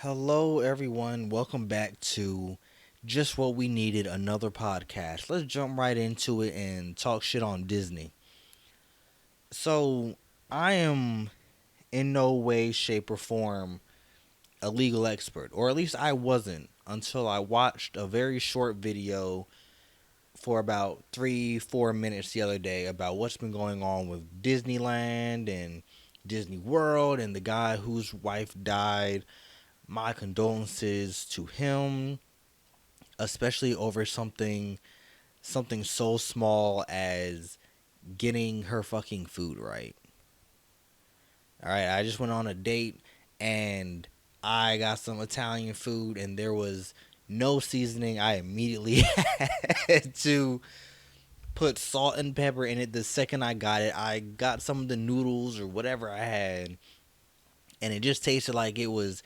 Hello, everyone. Welcome back to Just What We Needed, another podcast. Let's jump right into it and talk shit on Disney. So, I am in no way, shape, or form a legal expert, or at least I wasn't until I watched a very short video for about 3, 4 minutes the other day about what's been going on with Disneyland and Disney World and the guy whose wife died. My condolences to him, especially over something so small as getting her fucking food right. All right, I just went on a date and I got some Italian food and there was no seasoning. I immediately had to put salt and pepper in it the second I got it. I got some of the noodles or whatever I had and it just tasted like it was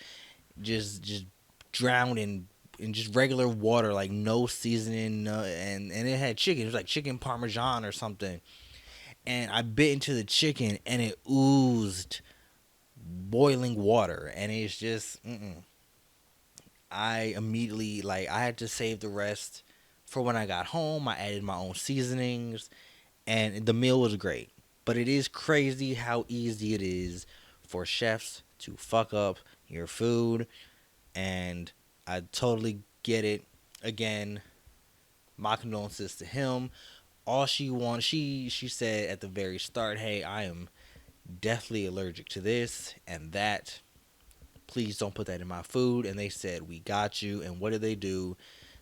just drowned in just regular water, like no seasoning, and it had chicken. It was like chicken parmesan or something. And I bit into the chicken, and it oozed boiling water, and it's just, I immediately I had to save the rest for when I got home. I added my own seasonings, and the meal was great. But it is crazy how easy it is for chefs to fuck up your food, and I totally get it. Again, my condolences to him. All she wants, she said at the very start, "Hey, I am deathly allergic to this and that. Please don't put that in my food." And they said, "We got you." And what did they do?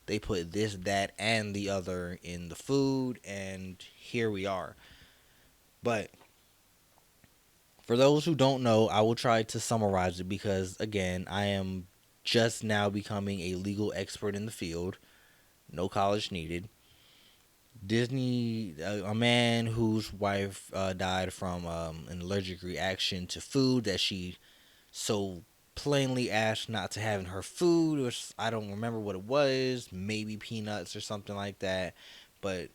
They put this, that, and the other in the food, and here we are. But for those who don't know, I will try to summarize it because, again, I am just now becoming a legal expert in the field. No college needed. Disney, a man whose wife died from an allergic reaction to food that she so plainly asked not to have in her food. Which I don't remember what it was, maybe peanuts or something like that. But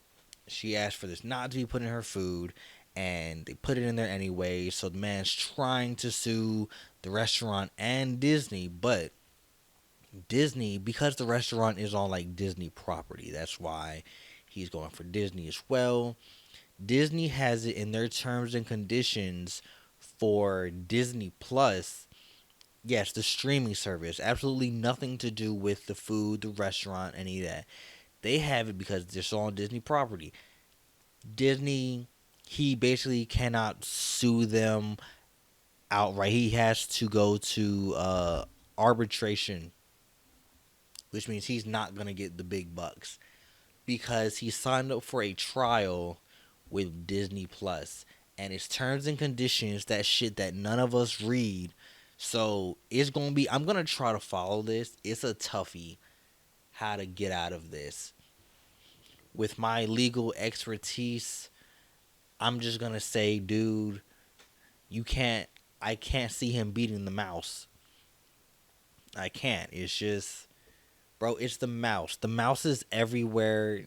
she asked for this not to be put in her food, and they put it in there anyway. So the man's trying to sue the restaurant and Disney, but Disney, because the restaurant is on like Disney property, that's why he's going for Disney as well. Disney has it in their terms and conditions for Disney Plus. Yes, the streaming service. Absolutely nothing to do with the food, the restaurant, any of that. They have it because they're still on Disney property. Disney, he basically cannot sue them outright. He has to go to arbitration, which means he's not going to get the big bucks because he signed up for a trial with Disney Plus, and it's terms and conditions, that shit that none of us read. So it's gonna be. I'm gonna try to follow this. It's a toughie how to get out of this. With my legal expertise, I'm just gonna say, dude, you can't. I can't see him beating the mouse. I can't. It's just, bro. It's the mouse. The mouse is everywhere.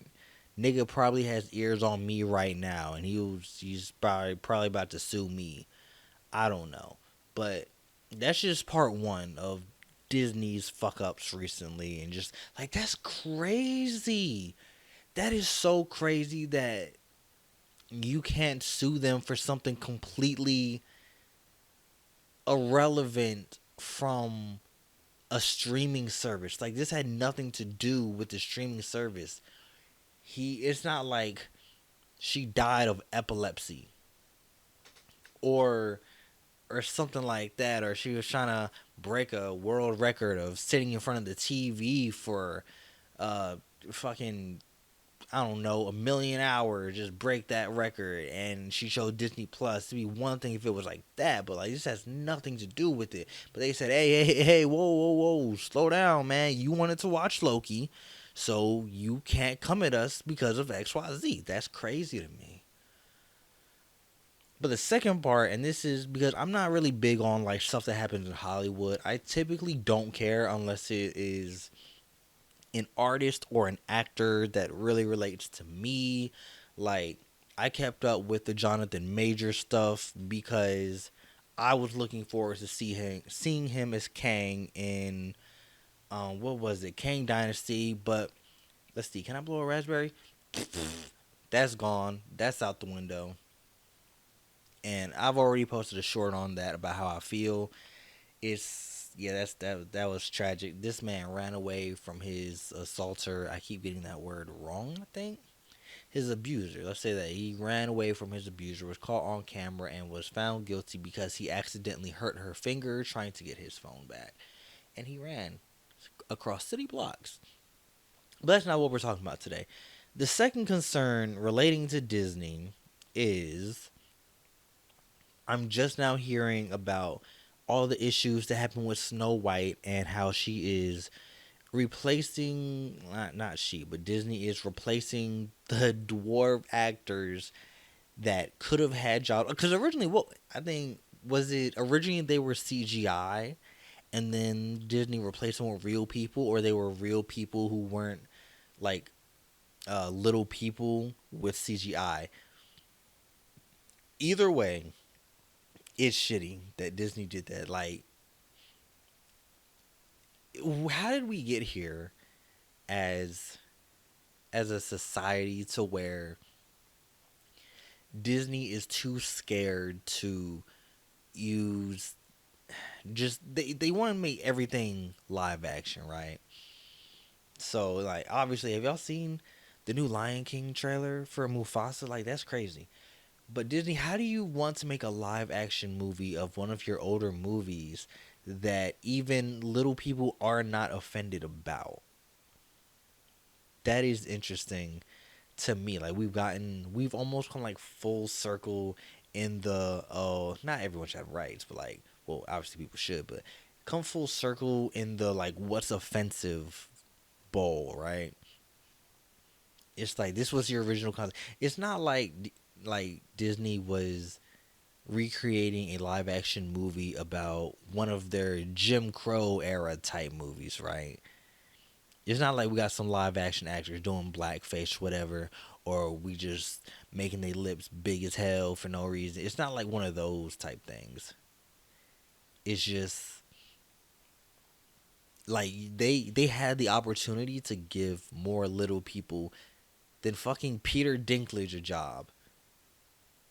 Nigga probably has ears on me right now, and he's probably about to sue me. I don't know, but that's just part one of Disney's fuck ups recently, and just like that's crazy. That is so crazy that you can't sue them for something completely irrelevant from a streaming service. Like this had nothing to do with the streaming service. It's not like she died of epilepsy or something like that, or she was trying to break a world record of sitting in front of the TV for uh fucking, I don't know, 1,000,000 hours, just break that record, and she showed Disney Plus. To be one thing if it was like that, but like this has nothing to do with it. But they said, hey, whoa, whoa, slow down, man. You wanted to watch Loki, so you can't come at us because of XYZ. That's crazy to me. But the second part, and this is because I'm not really big on like stuff that happens in Hollywood. I typically don't care unless it is an artist or an actor that really relates to me. Like, I kept up with the Jonathan Major stuff because I was looking forward to seeing him as Kang in what was it, Kang Dynasty. But let's see, can I blow a raspberry? That's gone. That's out the window. And I've already posted a short on that about how I feel. It's yeah, that was tragic. This man ran away from his assaulter. I keep getting that word wrong, I think. His abuser. Let's say that he ran away from his abuser, was caught on camera, and was found guilty because he accidentally hurt her finger trying to get his phone back. And he ran across city blocks. But that's not what we're talking about today. The second concern relating to Disney is I'm just now hearing about all the issues that happen with Snow White and how she is replacing not she, but Disney is replacing the dwarf actors that could have had jobs. Because originally, what I think was it originally they were CGI, and then Disney replaced them with real people, or they were real people who weren't like little people with CGI. Either way, it's shitty that Disney did that. Like, how did we get here as a society to where Disney is too scared to use just they want to make everything live action, right? So like obviously, have y'all seen the new Lion King trailer for Mufasa? Like that's crazy. But Disney, how do you want to make a live action movie of one of your older movies that even little people are not offended about? That is interesting to me. Like we've almost come like full circle in the not everyone should have rights, but like well obviously people should, but come full circle in the like what's offensive bowl, right? It's like this was your original concept. It's not like Disney was recreating a live action movie about one of their Jim Crow era type movies, right? It's not like we got some live action actors doing blackface, whatever, or we just making their lips big as hell for no reason. It's not like one of those type things. It's just like they had the opportunity to give more little people than fucking Peter Dinklage a job.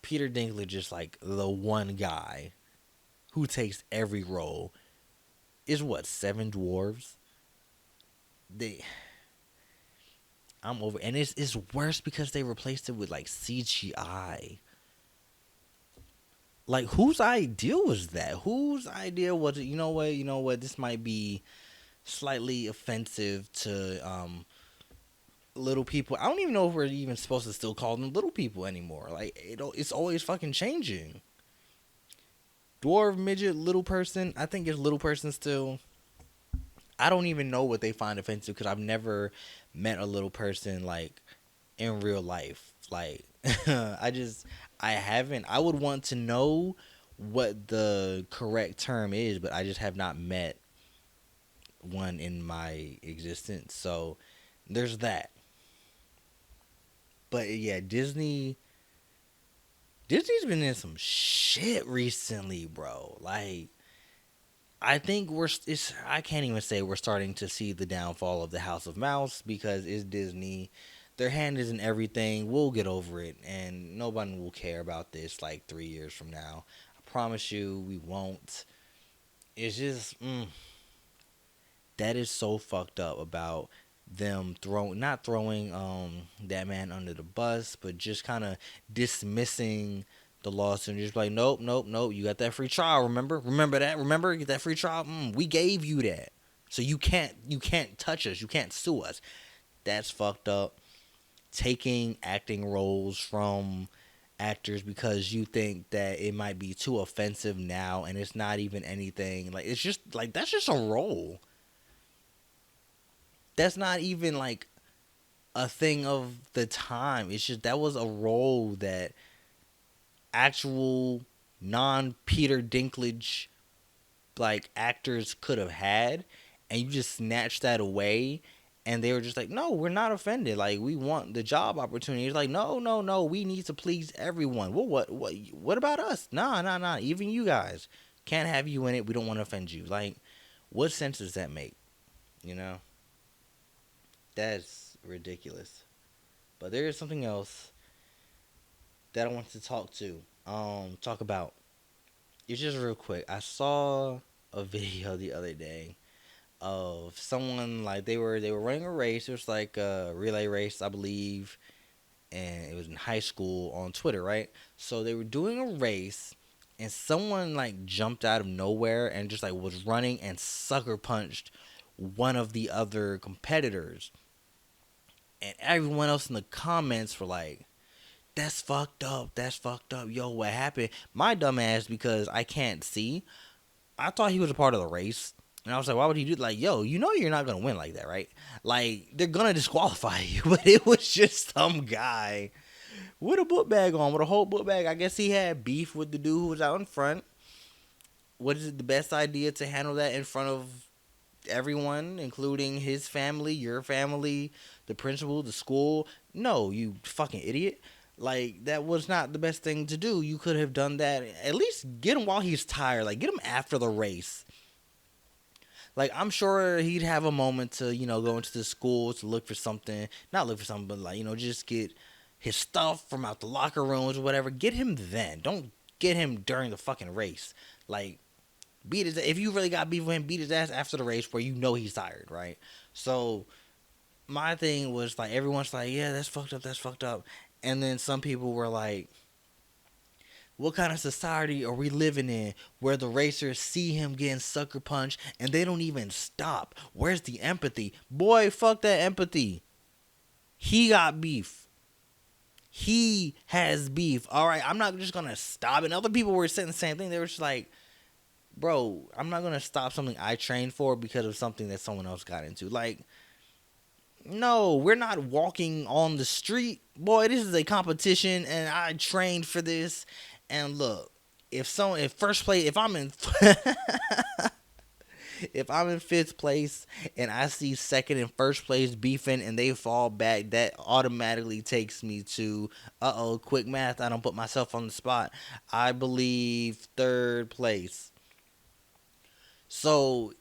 Peter Dinklage is like the one guy who takes every role. Is what, seven dwarves? They I'm over, and it's worse because they replaced it with like CGI. Like whose idea was that? Whose idea was it? You know what? You know what? This might be slightly offensive to little people. I don't even know if we're even supposed to still call them little people anymore. Like it's always fucking changing. Dwarf, midget, little person. I think it's little person still. I don't even know what they find offensive because I've never met a little person like in real life. Like I haven't. I would want to know what the correct term is, but I just have not met one in my existence. So there's that. But yeah, Disney's been in some shit recently, bro. Like I think I can't even say we're starting to see the downfall of the House of Mouse because it's Disney. Their hand is in everything. We'll get over it, and nobody will care about this like 3 years from now. I promise you, we won't. It's just that is so fucked up about them not throwing that man under the bus, but just kind of dismissing the lawsuit and just like nope, nope, nope. You got that free trial. Remember that. Remember get that free trial. We gave you that, so you can't touch us. You can't sue us. That's fucked up. Taking acting roles from actors because you think that it might be too offensive now, and it's not even anything. Like it's just like that's just a role. That's not even like a thing of the time. It's just that was a role that actual non Peter Dinklage like actors could have had, and you just snatched that away And they were just like, no, we're not offended. Like, we want the job opportunity. It's like, no, no, no. We need to please everyone. Well, what about us? Nah, nah, nah. Even you guys can't have you in it. We don't want to offend you. Like, what sense does that make? You know, that's ridiculous. But there is something else that I want to talk about. It's just real quick. I saw a video the other day of someone like they were running a race. It was like a relay race, I believe, and it was in high school on Twitter, right? So they were doing a race, and someone like jumped out of nowhere and just like was running and sucker punched one of the other competitors, and everyone else in the comments were like, "That's fucked up. That's fucked up. Yo, what happened?" My dumb ass, because I can't see, I thought he was a part of the race. And I was like, why would he do like, yo, you know you're not gonna win like that, right? Like, they're gonna disqualify you. But it was just some guy with a book bag on, with a whole book bag. I guess he had beef with the dude who was out in front. What is it the best idea to handle that in front of everyone, including his family, your family, the principal, the school? No, you fucking idiot. Like, that was not the best thing to do. You could have done that. At least get him while he's tired. Like, get him after the race. Like, I'm sure he'd have a moment to, go into the school to look for something. Not look for something, but, like, just get his stuff from out the locker rooms or whatever. Get him then. Don't get him during the fucking race. Like, beat his, if you really got beef with him, beat his ass after the race where you know he's tired, right? So, my thing was, like, everyone's like, yeah, that's fucked up, that's fucked up. And then some people were like, what kind of society are we living in where the racers see him getting sucker punched and they don't even stop? Where's the empathy? Boy, fuck that empathy. He got beef. He has beef. All right, I'm not just going to stop. And other people were saying the same thing. They were just like, bro, I'm not going to stop something I trained for because of something that someone else got into. Like, no, we're not walking on the street. Boy, this is a competition and I trained for this. And look, if first place, if I'm in if I'm in fifth place and I see second and first place beefing and they fall back, that automatically takes me to quick math. I don't put myself on the spot. I believe third place. So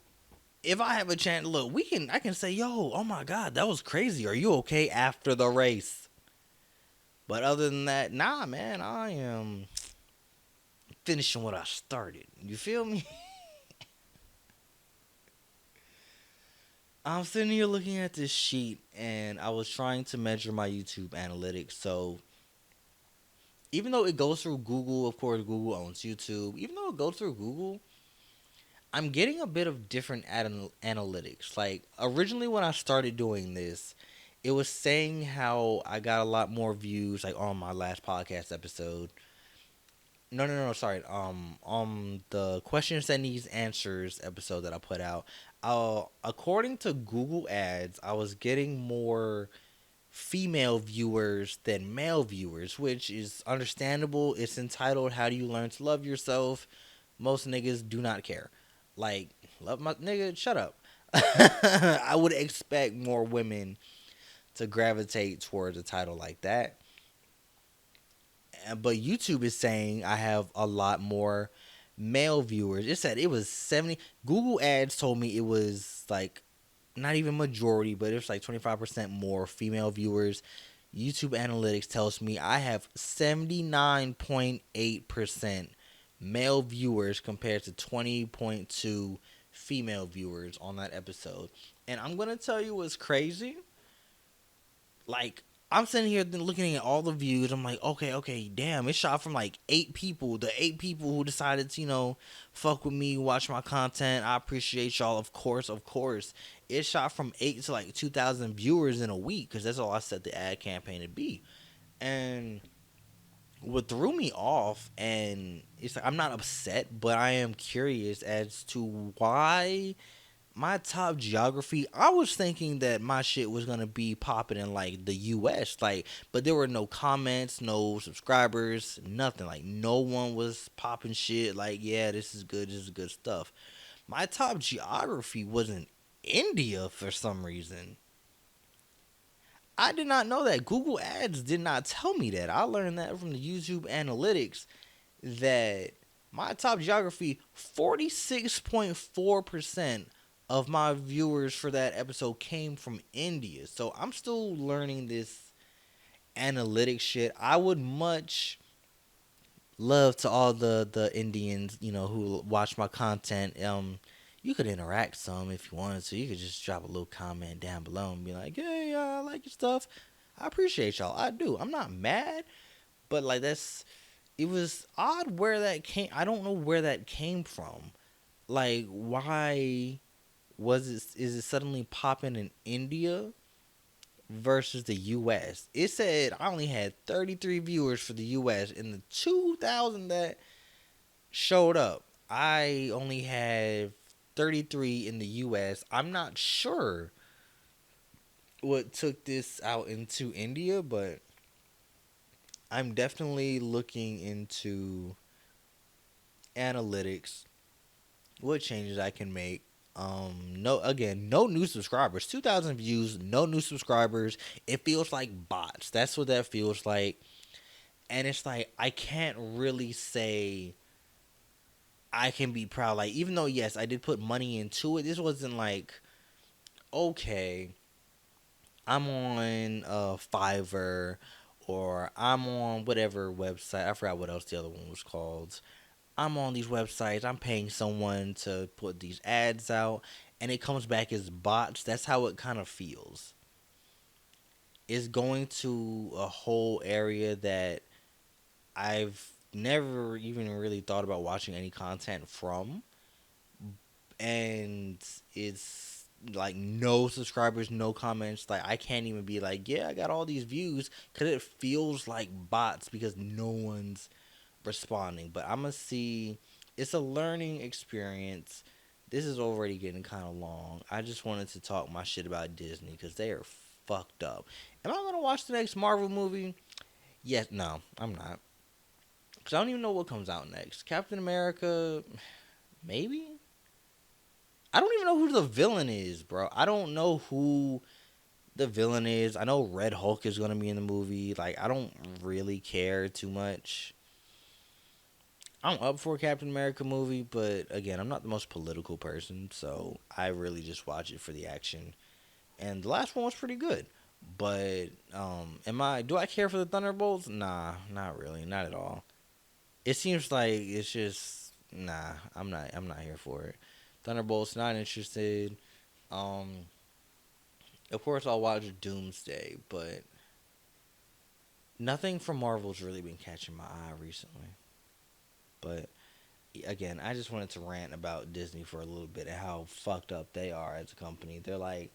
if I have a chance, look, I can say, yo, oh my god, that was crazy. Are you okay after the race? But other than that, nah, man, I am finishing what I started. You feel me? I'm sitting here looking at this sheet and I was trying to measure my YouTube analytics. So even though it goes through Google, of course, Google owns YouTube. Even though it goes through Google, I'm getting a bit of different analytics. Like, originally when I started doing this, it was saying how I got a lot more views, like on my last podcast episode. No, no, no, sorry. On the questions that needs answers episode that I put out, according to Google Ads, I was getting more female viewers than male viewers, which is understandable. It's entitled "How Do You Learn to Love Yourself?" Most niggas do not care. Like, love my nigga, shut up. I would expect more women to gravitate towards a title like that. But YouTube is saying I have a lot more male viewers. It said it was 70. Google Ads told me it was like not even majority, but it was like 25% more female viewers. YouTube Analytics tells me I have 79.8% male viewers compared to 20.2 female viewers on that episode. And I'm going to tell you what's crazy. Like, I'm sitting here looking at all the views. I'm like, okay, damn, it shot from like 8 people. The 8 people who decided to, fuck with me, watch my content. I appreciate y'all, of course. It shot from 8 to like 2,000 viewers in a week because that's all I set the ad campaign to be. And what threw me off, and it's like I'm not upset, but I am curious as to why my top geography, I was thinking that my shit was gonna be popping in like the US, like, but there were no comments, no subscribers, nothing. Like, no one was popping shit like, yeah, this is good stuff. My top geography was in India for some reason. I did not know that. Google Ads did not tell me that. I learned that from the YouTube analytics that my top geography, 46.4% of my viewers for that episode came from India. So I'm still learning this analytics shit. I would much love to all the Indians, who watch my content. You could interact some if you wanted to. You could just drop a little comment down below and be like, "Hey, I like your stuff. I appreciate y'all. I do. I'm not mad, but like it was odd where that came. I don't know where that came from. Like, why was it? Is it suddenly popping in India versus the U.S.? It said I only had 33 viewers for the U.S. in the 2,000 that showed up. I only have 33 in the US. I'm not sure what took this out into India, but I'm definitely looking into analytics, what changes I can make. No new subscribers. 2,000 views, no new subscribers. It feels like bots. That's what that feels like. And it's like I can't really say I can be proud. Like, even though yes, I did put money into it, this wasn't like, okay, I'm on Fiverr or I'm on whatever website. I forgot what else the other one was called. I'm on these websites. I'm paying someone to put these ads out, and it comes back as bots. That's how it kind of feels. It's going to a whole area that I've never even really thought about watching any content from, and it's like no subscribers, no comments. Like, I can't even be like, yeah, I got all these views, because it feels like bots because no one's responding. But I'm gonna see. It's a learning experience. This is already getting kind of long. I just wanted to talk my shit about Disney because they are fucked up. Am I gonna watch the next Marvel movie? Yes. No, I'm not. Because I don't even know what comes out next. Captain America, maybe. I don't even know who the villain is, bro. I don't know who the villain is. I know Red Hulk is gonna be in the movie. Like, I don't really care too much. I'm up for a Captain America movie, but again, I'm not the most political person, so I really just watch it for the action. And the last one was pretty good. But do I care for the Thunderbolts? Nah, not really, not at all. It seems like it's just nah, I'm not here for it. Thunderbolts, not interested. Um of course I'll watch Doomsday, but nothing from Marvel's really been catching my eye recently. But again, I just wanted to rant about Disney for a little bit and how fucked up they are as a company. They're like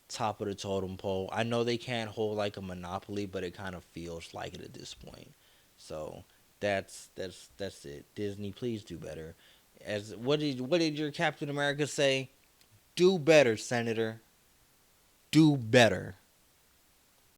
top of the totem pole. I know they can't hold like a monopoly, but it kind of feels like it at this point. So that's it. Disney, please do better. As what did your Captain America say? Do better, Senator. Do better.